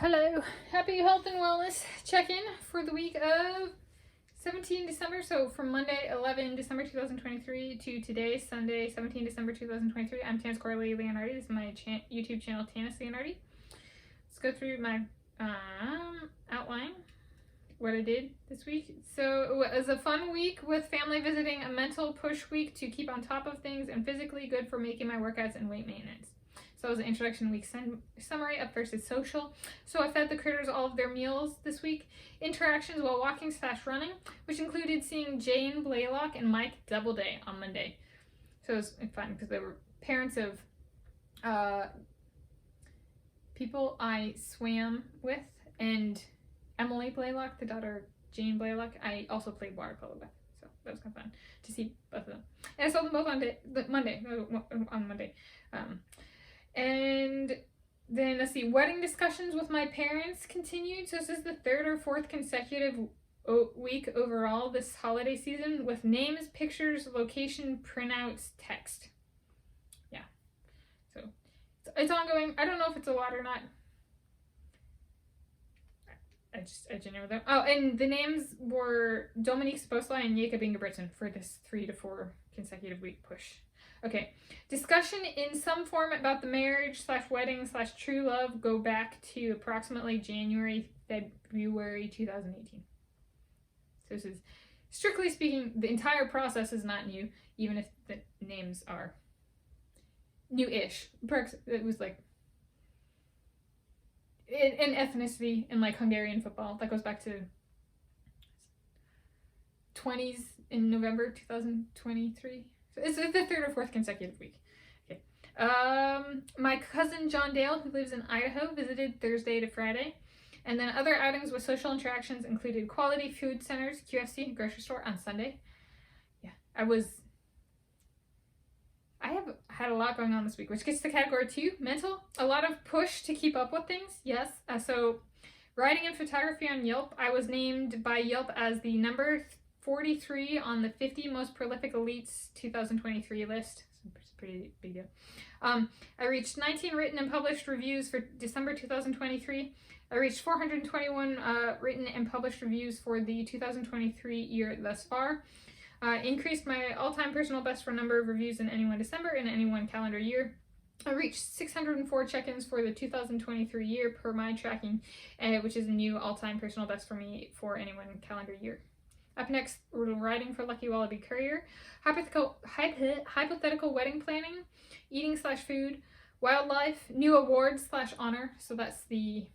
Hello, happy health and wellness check-in for the week of 17 December. So from Monday 11 December 2023 to today, Sunday 17 December 2023. I'm Tanis Leonardi. This is my YouTube channel, Tanis Leonardi. Let's go through my outline, what I did this week. So it was a fun week with family visiting, a mental push week to keep on top of things, and physically good for making my workouts and weight maintenance. So it was an introduction week summary. Up first is social. So I fed the critters all of their meals this week. Interactions while walking / running, which included seeing Jane Blaylock and Mike Doubleday on Monday. So it was fun because they were parents of people I swam with, and Emily Blaylock, the daughter of Jane Blaylock, I also played water polo with. So that was kind of fun to see both of them. And I saw them both on Monday. And then, let's see, wedding discussions with my parents continued. So this is the third or fourth consecutive week overall this holiday season with names, pictures, location, printouts, text. Yeah. So it's ongoing. I don't know if it's a lot or not. I genuinely don't. Oh, and the names were Dominik, Szoboszlai, and Jakob Ingebrigtsen for this 3 to 4 consecutive week push. Okay, discussion in some form about the marriage / wedding / true love go back to approximately January, February 2018. So this is, strictly speaking, the entire process is not new, even if the names are new-ish. It was like in ethnicity in like Hungarian football. That goes back to 20s in November 2023. So it's the third or fourth consecutive week. Okay. My cousin John Dale, who lives in Idaho, visited Thursday to Friday. And then other outings with social interactions included quality food centers, QFC, grocery store on Sunday. Yeah, I have had a lot going on this week, which gets to category 2, mental. A lot of push to keep up with things, yes. So writing and photography on Yelp. I was named by Yelp as the number 43 on the 50 most prolific elites 2023 list. It's a pretty big deal. I reached 19 written and published reviews for December 2023. I reached 421 written and published reviews for the 2023 year thus far. Increased my all-time personal best for number of reviews in any one December in any one calendar year. I reached 604 check-ins for the 2023 year per my tracking, which is a new all-time personal best for me for any one calendar year. Up next, we're writing for Lucky Wallaby Courier, hypothetical wedding planning, eating / food, wildlife, new awards / honor. So that's the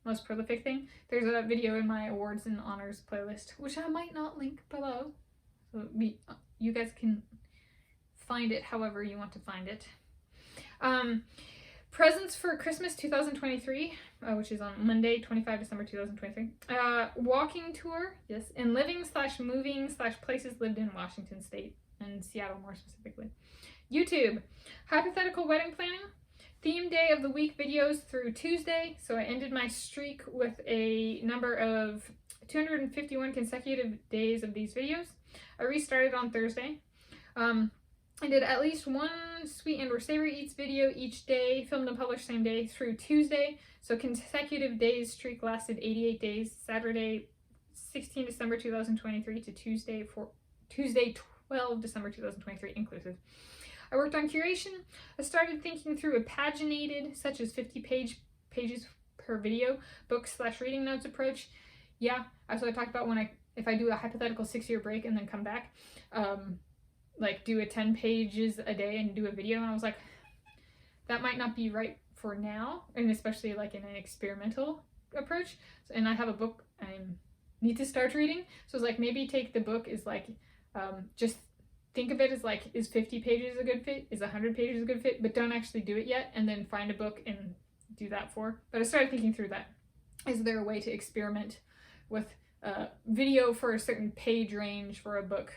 most prolific thing. There's a video in my awards and honors playlist, which I might not link below. So you guys can find it however you want to find it. Presents for Christmas 2023, which is on Monday, 25 December 2023. Walking tour, yes, and living / moving / places lived in Washington State and Seattle more specifically. YouTube, hypothetical wedding planning, theme day of the week videos through Tuesday. So I ended my streak with a number of 251 consecutive days of these videos. I restarted on Thursday. I did at least one sweet and or savory eats video each day, filmed and published same day through Tuesday. So consecutive days streak lasted 88 days, Saturday 16 December 2023 to Tuesday 12 December 2023 inclusive. I worked on curation. I started thinking through a paginated, such as 50 pages per video, book / reading notes approach. Yeah, that's what I talked about if I do a hypothetical 6-year break and then come back. Like do a 10 pages a day and do a video, and I was like, that might not be right for now, and especially like in an experimental approach. And I have a book I need to start reading, so it's like maybe take the book is like just think of it as like, is 50 pages a good fit, is 100 pages a good fit, but don't actually do it yet, and then find a book and do that for. But I started thinking through that. Is there a way to experiment with video for a certain page range for a book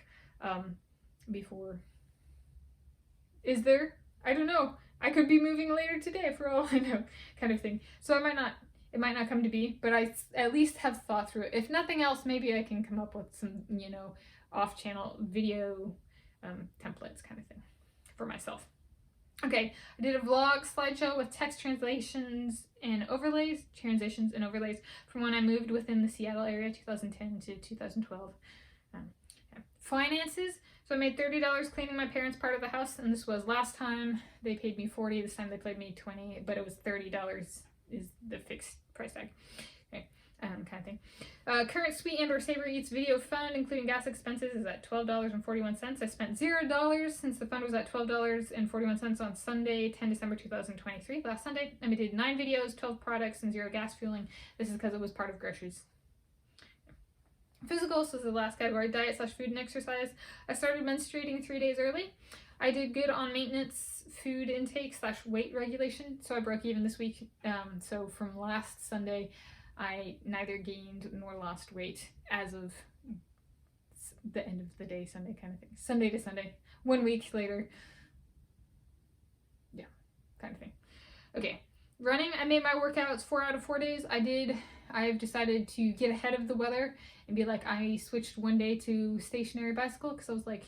before? Is there? I don't know. I could be moving later today for all I know, kind of thing. So it might not come to be, but I at least have thought through it. If nothing else, maybe I can come up with some, off-channel video templates kind of thing for myself. Okay, I did a vlog slideshow with text translations and overlays, from when I moved within the Seattle area, 2010 to 2012. Finances. So I made $30 cleaning my parents' part of the house, and this was last time they paid me $40. This time they paid me $20, but it was $30 is the fixed price tag. Okay, kind of thing. Current sweet and or savory eats video fund, including gas expenses, is at $12.41. I spent $0 since the fund was at $12.41 on Sunday, 10 December 2023. Last Sunday, I did 9 videos, 12 products, and 0 gas fueling. This is because it was part of groceries. Physical, so this is the last category, diet / food and exercise. I started menstruating 3 days early. I did good on maintenance, food intake / weight regulation, so I broke even this week. So from last Sunday, I neither gained nor lost weight as of the end of the day, Sunday kind of thing. Sunday to Sunday. 1 week later. Yeah, kind of thing. Okay. Running, I made my workouts 4 out of 4 days. I've decided to get ahead of the weather and be like, I switched one day to stationary bicycle because I was like,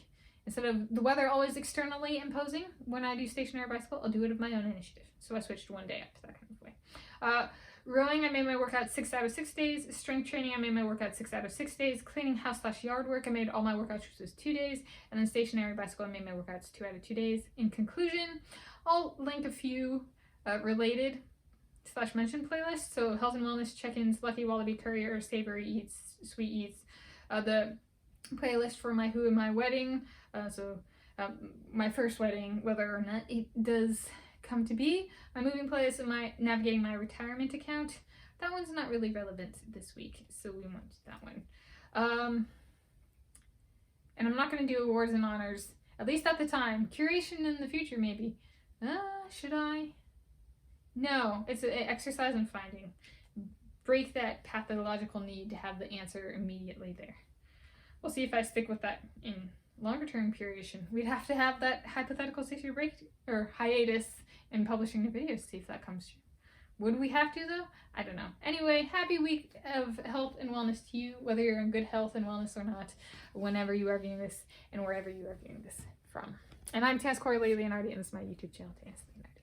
instead of the weather always externally imposing when I do stationary bicycle, I'll do it of my own initiative. So I switched one day up that kind of way. Rowing, I made my workout 6 out of 6 days. Strength training, I made my workout 6 out of 6 days. Cleaning house / yard work, I made all my workouts, which was 2 days. And then stationary bicycle, I made my workouts 2 out of 2 days. In conclusion, I'll link a few related / mentioned playlists. So health and wellness check-ins, Lucky Wallaby Courier, savory eats, sweet eats. The playlist for my who in my wedding. My first wedding, whether or not it does come to be. My moving playlist and my navigating my retirement account. That one's not really relevant this week, so we won't do that one. And I'm not going to do awards and honors, at least at the time. Curation in the future, maybe. Should I? No, it's an exercise in finding. Break that pathological need to have the answer immediately there. We'll see if I stick with that in longer term curation. We'd have to have that hypothetical 6-year break or hiatus in publishing the videos to see if that comes true. Would we have to though? I don't know. Anyway, happy week of health and wellness to you, whether you're in good health and wellness or not, whenever you are viewing this and wherever you are viewing this from. And I'm Tanis Leonardi, and this is my YouTube channel, Tanis Leonardi.